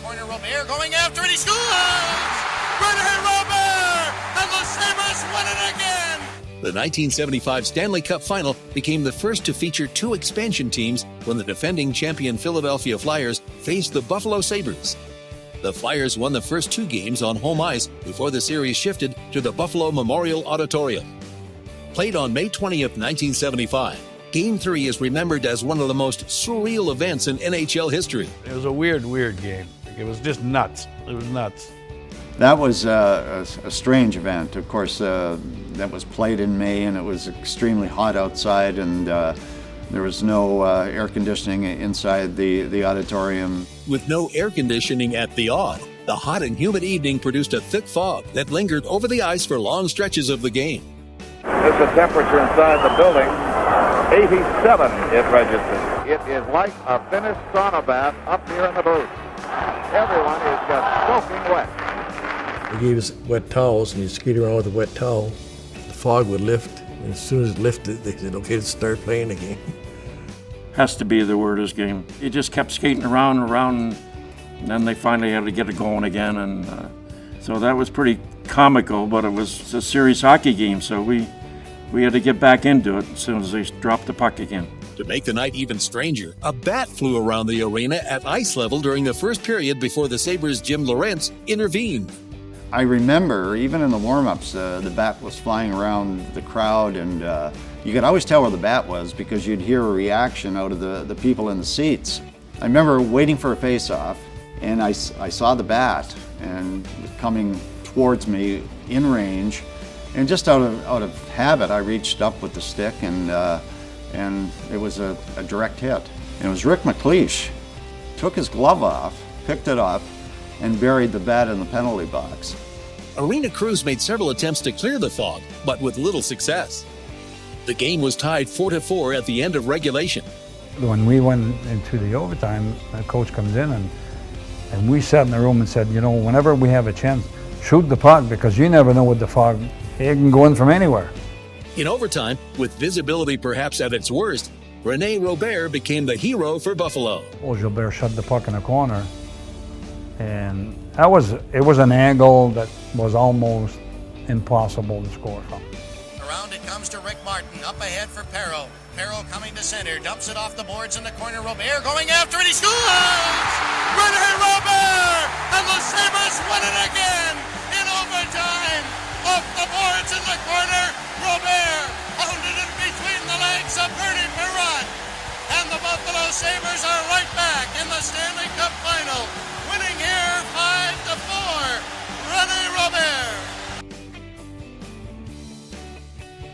corner. Robert going after it. He scores! Rene Robert! And the Sabres win it again! The 1975 Stanley Cup Final became the first to feature two expansion teams when the defending champion Philadelphia Flyers faced the Buffalo Sabres. The Flyers won the first two games on home ice before the series shifted to the Buffalo Memorial Auditorium. Played on May 20th, 1975, Game 3 is remembered as one of the most surreal events in NHL history. It was a weird game. It was just nuts. It was nuts. That was a strange event. Of course, that was played in May, and it was extremely hot outside, and there was no air conditioning inside the auditorium. With no air conditioning at the Aud, the hot and humid evening produced a thick fog that lingered over the ice for long stretches of the game. This is the temperature inside the building. 87 it registers. It is like a finished sauna bath up here in the booth. Everyone is just soaking wet. They gave us wet towels, and you skate around with a wet towel. The fog would lift, and as soon as it lifted, they said, okay, let's start playing again. Has to be the wordest game. You just kept skating around and around, and then they finally had to get it going again, and so that was pretty comical, but it was a serious hockey game, so we had to get back into it as soon as they dropped the puck again. To make the night even stranger, a bat flew around the arena at ice level during the first period before the Sabres' Jim Lorentz intervened. I remember, even in the warm-ups, the bat was flying around the crowd, and you could always tell where the bat was because you'd hear a reaction out of the people in the seats. I remember waiting for a face-off, and I saw the bat and coming towards me in range, and just out of habit, I reached up with the stick, and it was a direct hit. And it was Rick McLeish. Took his glove off, picked it up, and buried the bat in the penalty box. Arena crews made several attempts to clear the fog, but with little success. The game was tied 4-4 at the end of regulation. When we went into the overtime, the coach comes in and we sat in the room and said, you know, whenever we have a chance, shoot the puck, because you never know with the fog, it can go in from anywhere. In overtime, with visibility perhaps at its worst, Rene Robert became the hero for Buffalo. Gilbert shot the puck in the corner, and it was an angle that was almost impossible to score from. Around it comes to Rick Martin, up ahead for Perreault. Perreault coming to center, dumps it off the boards in the corner. Robert going after it, he scores! Rene Robert! And the Sabres win it again in overtime! Off the boards in the corner, Robert pounded it between the legs of Bernie Perrott. And the Buffalo Sabres are right back in the Stanley Cup Final.